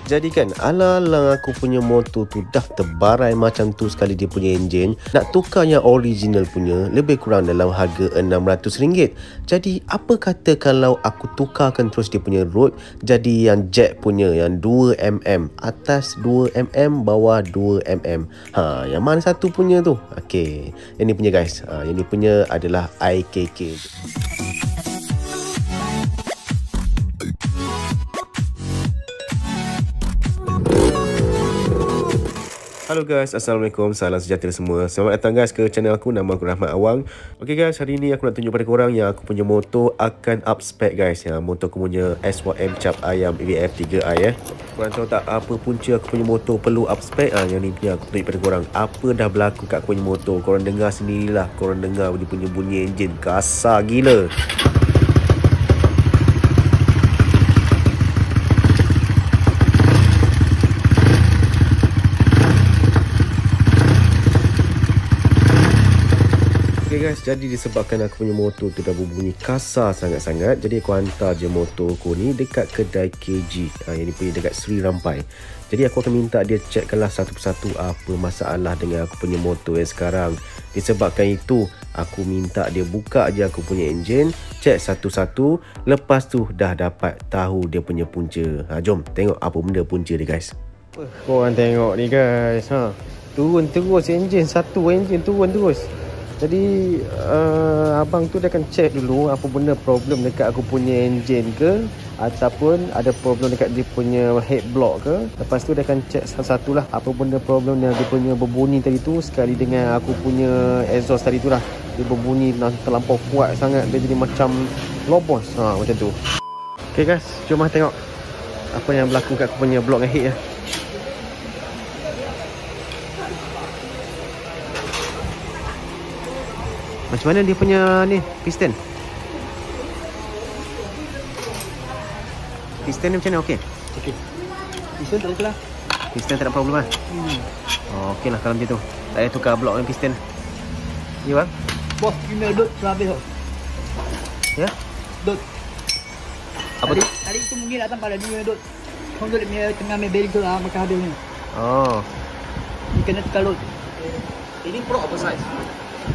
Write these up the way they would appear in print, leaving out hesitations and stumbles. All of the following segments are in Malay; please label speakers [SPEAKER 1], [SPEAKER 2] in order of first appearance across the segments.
[SPEAKER 1] Jadi kan alang-alang aku punya motor tu dah terbarai macam tu sekali dia punya enjin, nak tukar yang original punya lebih kurang dalam harga RM600. Jadi apa kata kalau aku tukarkan terus dia punya rod jadi yang jack punya, yang 2mm, atas 2mm, bawah 2mm. Yang mana satu punya tu? Okey, yang ni punya guys. Yang ni punya adalah IKK. Halo guys, Assalamualaikum, salam sejahtera semua. Selamat datang guys ke channel aku, nama aku Rahmat Awang. Ok guys, hari ni aku nak tunjuk pada korang yang aku punya motor akan up spec guys. Yang motor aku punya SYM cap ayam VF3i Korang tahu tak apa punca aku punya motor perlu up spec? Yang ni punya aku tunjuk pada korang. Apa dah berlaku kat aku punya motor. Korang dengar sendirilah, korang dengar dia punya bunyi enjin kasar gila. Okay guys, jadi disebabkan aku punya motor tu dah berbunyi kasar sangat-sangat, jadi aku hantar je motor aku ni dekat kedai KG. Yang ni punya dekat Sri Rampai. Jadi aku akan minta dia checkkanlah satu persatu apa masalah dengan aku punya motor yang sekarang. Disebabkan itu, aku minta dia buka je aku punya enjin, check satu-satu, lepas tu dah dapat tahu dia punya punca. Jom tengok apa benda punca dia guys. Korang tengok ni guys, turun terus enjin, satu enjin turun terus. Jadi abang tu dia akan check dulu apa benda problem dekat aku punya enjin ke, ataupun ada problem dekat dia punya head block ke. Lepas tu dia akan check satu-satu lah apa benda problem yang dia punya berbunyi tadi tu, sekali dengan aku punya exhaust tadi tu lah. Dia berbunyi terlampau kuat sangat, dia jadi macam lobos macam tu. Okay guys, jom lah tengok apa yang berlaku kat aku punya block dengan head ya. Macam mana dia punya ni piston? Piston ni macam mana? Okey.
[SPEAKER 2] Okey. Piston tak ada salah.
[SPEAKER 1] Piston tak ada problem lah. Okey lah kalau macam tu. Tak payah tukar blok dengan piston. Ya bang?
[SPEAKER 2] Bos, kena dot sudah habis tau.
[SPEAKER 1] Ya?
[SPEAKER 2] Dot.
[SPEAKER 1] Apa tu?
[SPEAKER 2] Tadi tu mungkin datang pada dia dot. Kau dot dia tengah main bearing tu lah maka habis ni.
[SPEAKER 1] Oh.
[SPEAKER 2] Ni kena tukar dot. Ini pro apa size?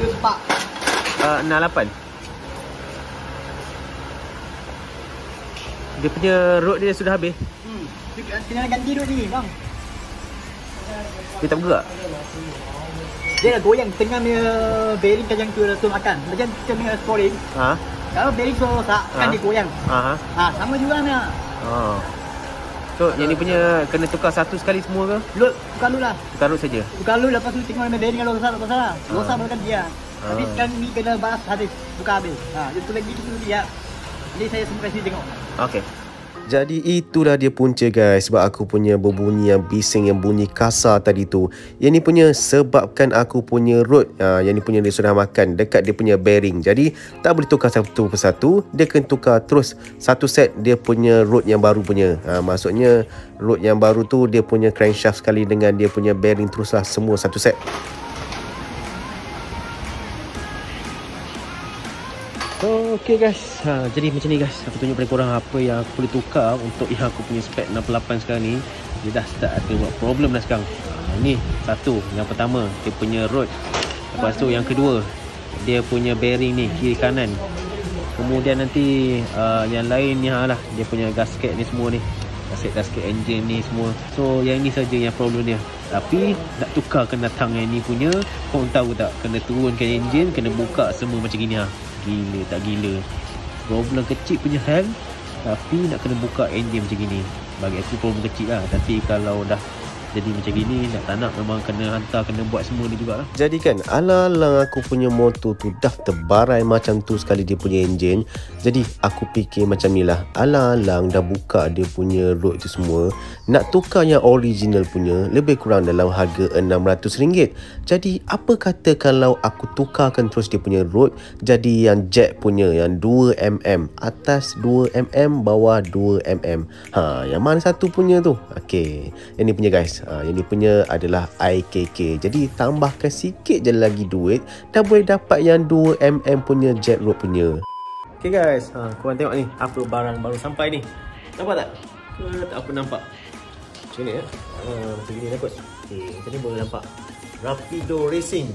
[SPEAKER 2] Dia sepak.
[SPEAKER 1] 68. Dia punya rod dia sudah habis.
[SPEAKER 2] Kena ganti rod ni bang.
[SPEAKER 1] Dia tak bergerak.
[SPEAKER 2] Dia dah goyang tengah punya bearing kan yang tu rasa makan. Macam kita punya sporing. Kalau bearing tu rosak kan dia goyang. Sama juga ni.
[SPEAKER 1] So yang ni punya kena tukar satu sekali semua ke?
[SPEAKER 2] Load, tukar load lah.
[SPEAKER 1] Tukar rod saja.
[SPEAKER 2] Tukar load lepas tu tengok punya bearing kalau rosak tak pasal lah. Rosak boleh dia. Tapi sekarang ni kena bahas habis, buka habis. Itu lagi ya. Jadi saya semua kasih tengok.
[SPEAKER 1] Okey. Jadi itulah dia punca guys, sebab aku punya berbunyi yang bising, yang bunyi kasar tadi tu. Yang ni punya sebabkan aku punya rod, yang ni punya dia sudah makan dekat dia punya bearing. Jadi tak boleh tukar satu persatu, dia kena tukar terus satu set dia punya rod yang baru punya. Maksudnya rod yang baru tu dia punya crankshaft sekali dengan dia punya bearing teruslah semua satu set. Okay guys, jadi macam ni guys, aku tunjuk pada korang apa yang aku boleh tukar untuk yang aku punya spec 68 sekarang ni. Dia dah start ada buat problem dah sekarang. Ni satu, yang pertama dia punya rod. Lepas tu yang kedua dia punya bearing ni kiri kanan. Kemudian nanti yang lainnya lah, dia punya gasket ni semua ni, gasket engine ni semua. So yang ni saja yang problem dia. Tapi nak tukar kena datang yang ni punya, korang tahu tak, kena turunkan engine, kena buka semua macam gini Gila tak gila. Problem kecil punya hal, tapi nak kena buka enjin macam gini. Bagi aku problem kecil lah. Tapi kalau dah jadi macam gini, nak tak nak memang kena hantar, kena buat semua ni jugalah. Jadi kan alang-alang aku punya motor tu dah terbarai macam tu sekali dia punya enjin. Jadi aku fikir macam ni lah, alang-alang dah buka dia punya rod tu semua, nak tukar yang original punya lebih kurang dalam harga RM600. Jadi apa kata kalau aku tukarkan terus dia punya rod jadi yang jack punya, yang 2mm, atas 2mm, bawah 2mm. Yang mana satu punya tu? Okey, yang ni punya guys. Yang ni punya adalah IKK. Jadi tambahkan sikit je lagi duit, dah boleh dapat yang 2mm punya jack rod punya. Okay guys, korang tengok ni apa barang baru sampai ni. Nampak tak? Tak apa nampak. Macam ni ya. Macam ni lah kot. Okay, macam ni boleh nampak. Rapido Racing.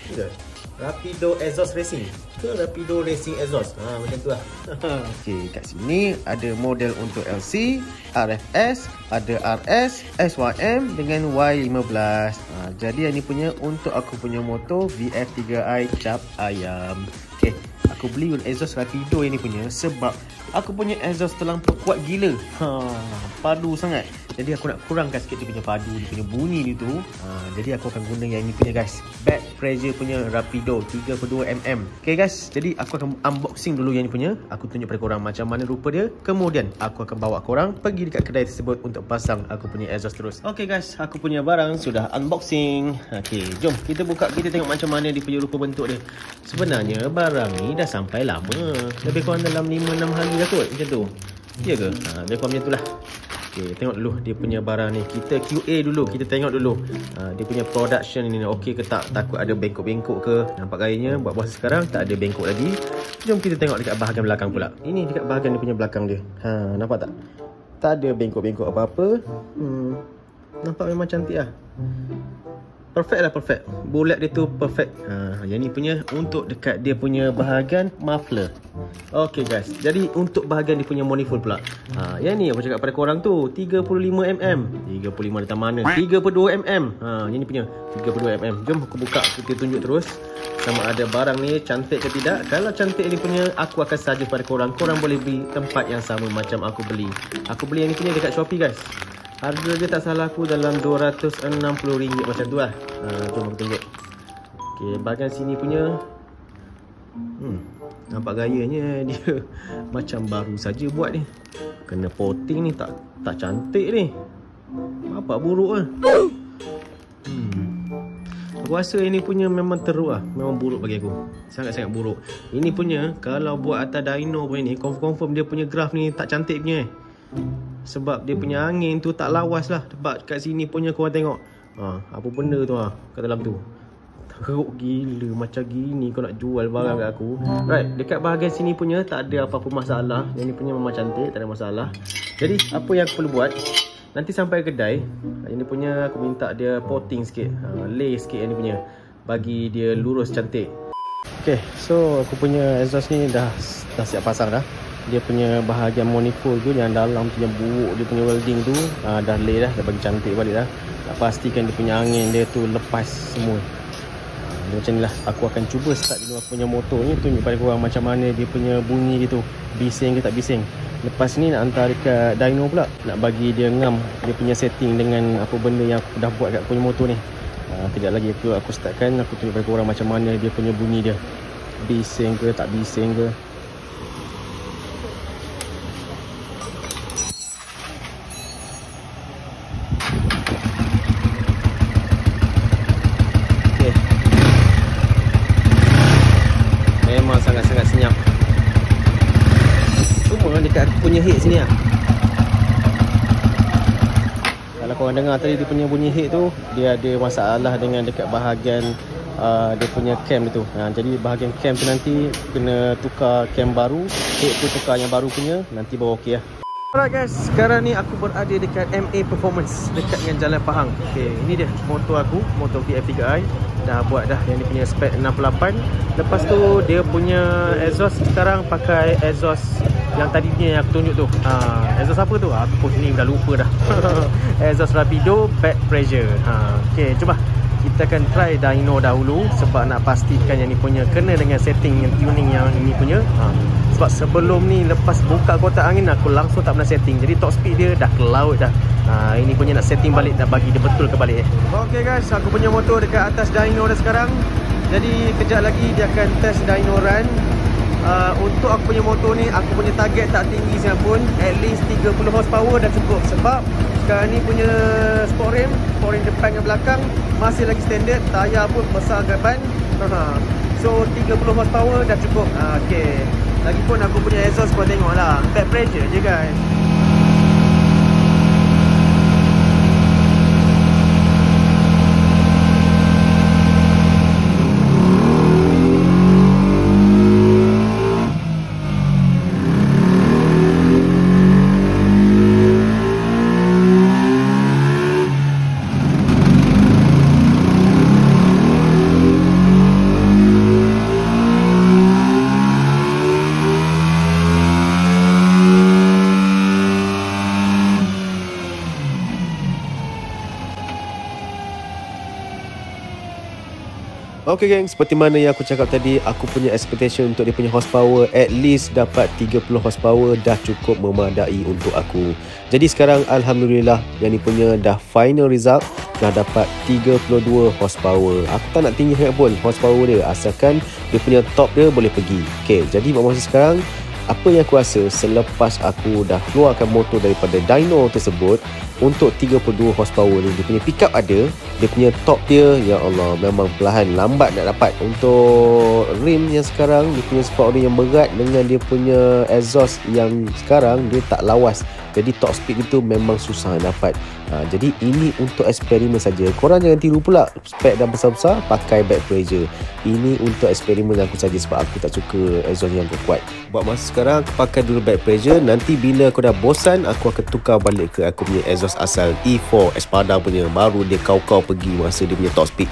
[SPEAKER 1] Betul? Rapido Exhaust Racing ke Rapido Racing Exhaust. Macam tu lah. Okay, kat sini ada model untuk LC, RFS, ada RS, SYM dengan Y15. Jadi yang ni punya untuk aku punya motor VF3i cap ayam. Okay, aku beli exhaust Rapido ini punya sebab aku punya exhaust terlampau kuat gila. Padu sangat. Jadi aku nak kurangkan sikit dia punya padu, dia punya bunyi dia tu. Jadi aku akan guna yang ini punya guys, back pressure punya Rapido 3.2mm. Okay guys, jadi aku akan unboxing dulu yang ini punya. Aku tunjuk pada korang macam mana rupa dia. Kemudian aku akan bawa korang pergi dekat kedai tersebut untuk pasang aku punya exhaust terus. Okay guys, aku punya barang sudah unboxing. Okay, jom kita buka, kita tengok macam mana dia punya rupa bentuk dia. Sebenarnya barang ni dah sampai lama, lebih kurang dalam 5-6 hari dah kot, macam tu. Ya ke? Lebih kurang macam tu lah. Okay, tengok dulu dia punya barang ni. Kita QA dulu, kita tengok dulu dia punya production ni okey ke tak. Takut ada bengkok-bengkok ke. Nampak gayanya buat puasa sekarang tak ada bengkok lagi. Jom kita tengok dekat bahagian belakang pula. Ini dekat bahagian dia punya belakang dia. Nampak tak? Tak ada bengkok-bengkok apa-apa. Nampak memang cantik lah. Perfect lah, perfect. Bulat dia tu perfect. Yang ni punya untuk dekat dia punya bahagian muffler. Okay guys, jadi untuk bahagian dia punya manifold pula. Yang ni aku cakap pada korang tu 35mm. 35 datang mana? 32mm. Yang ni punya 32mm. Jom aku buka, kita tunjuk terus sama ada barang ni cantik ke tidak. Kalau cantik ni punya, aku akan saja pada korang. Korang boleh beli tempat yang sama macam aku beli. Aku beli yang ni punya dekat Shopee guys. Harga dia tak salah aku dalam RM260 macam tu lah. Jom aku tunjuk. Okay, bahagian sini punya nampak gayanya dia macam baru saja buat ni. Kena potting ni tak cantik ni. Apa buruk lah. Aku rasa ini punya memang teruk lah. Memang buruk bagi aku. Sangat-sangat buruk. Ini punya kalau buat atas dyno pun ni, confirm dia punya graf ni tak cantik punya. Sebab dia punya angin tu tak lawas lah. Sebab kat sini punya korang tengok apa benda tu kat dalam tu. Teruk gila. Macam gini kau nak jual barang kat aku. Right, dekat bahagian sini punya tak ada apa-apa masalah. Yang ni punya memang cantik, tak ada masalah. Jadi apa yang aku perlu buat, nanti sampai kedai, ini punya aku minta dia potting sikit, lay sikit yang ni punya, bagi dia lurus cantik. Okay, so aku punya exhaust ni dah siap pasang dah. Dia punya bahagian manifold tu yang dalam punya buruk dia punya welding tu dah lay dah bagi cantik balik dah. Nak pastikan dia punya angin dia tu lepas semua. Macam ni lah aku akan cuba start dulu aku punya motor ni, tunjuk pada korang macam mana dia punya bunyi gitu, bising ke tak bising. Lepas ni nak hantar dekat dyno pula, nak bagi dia ngam dia punya setting dengan apa benda yang aku dah buat kat punya motor ni. Kejap lagi aku startkan, aku tunjuk pada korang macam mana dia punya bunyi dia, bising ke tak bising ke. Memang sangat-sangat senyap. Cuma dekat aku punya head sini lah, kalau korang dengar tadi dia punya bunyi head tu, dia ada masalah dengan dekat bahagian dia punya cam tu. Jadi bahagian cam tu nanti kena tukar cam baru, head tu tukar yang baru punya, nanti baru okey lah. Alright guys, sekarang ni aku berada dekat MA Performance, dekat dengan Jalan Pahang. Okay, ini dia motor aku, motor VF3i. Dah buat dah yang dia punya spek 68. Lepas tu dia punya exhaust sekarang pakai exhaust yang tadi punya yang aku tunjuk tu. Exhaust apa tu? Aku pun ni dah lupa dah. Exhaust Rapido back pressure. Okay, cuba kita akan try dyno dahulu sebab nak pastikan yang ni punya kena dengan setting yang tuning yang ini punya. Sebab sebelum ni lepas buka kotak angin aku langsung tak pernah setting, jadi top speed dia dah ke laut dah. Ini punya nak setting balik, dah bagi dia betul ke balik. Okay guys, aku punya motor dekat atas dyno dah sekarang. Jadi kejap lagi dia akan test dyno run. Untuk aku punya motor ni, aku punya target tak tinggi sangat pun, at least 30 horsepower dah cukup. Sebab sekarang ni punya sport rim depan dan belakang masih lagi standard, tayar pun besar kat ban. So 30 horsepower dah cukup. Okay, lagipun aku punya exhaust kau tengok lah, back pressure je guys. Okay geng, seperti mana yang aku cakap tadi, aku punya expectation untuk dia punya horsepower at least dapat 30 horsepower dah cukup memadai untuk aku. Jadi sekarang Alhamdulillah yang ni punya dah final result, dah dapat 32 horsepower. Aku tak nak tinggi sangat pun horsepower dia, asalkan dia punya top dia boleh pergi. Okay, jadi buat masa sekarang, apa yang aku rasa selepas aku dah keluarkan motor daripada dyno tersebut, untuk 32 horsepower ni, dia punya pickup ada, dia punya top dia, ya Allah, memang perlahan, lambat nak dapat. Untuk rim yang sekarang, dia punya sport rim yang berat dengan dia punya exhaust yang sekarang, dia tak lawas. Jadi top speed itu memang susah dapat. Jadi ini untuk eksperimen saja. Korang jangan tiru pula spek dah besar-besar pakai back pressure. Ini untuk eksperimen aku saja sebab aku tak suka exhaust yang kuat. Buat masa sekarang aku pakai dulu back pressure. Nanti bila aku dah bosan, aku akan tukar balik ke aku punya exhaust asal E4 Espada punya. Baru dia kau-kau pergi masa dia punya top speed.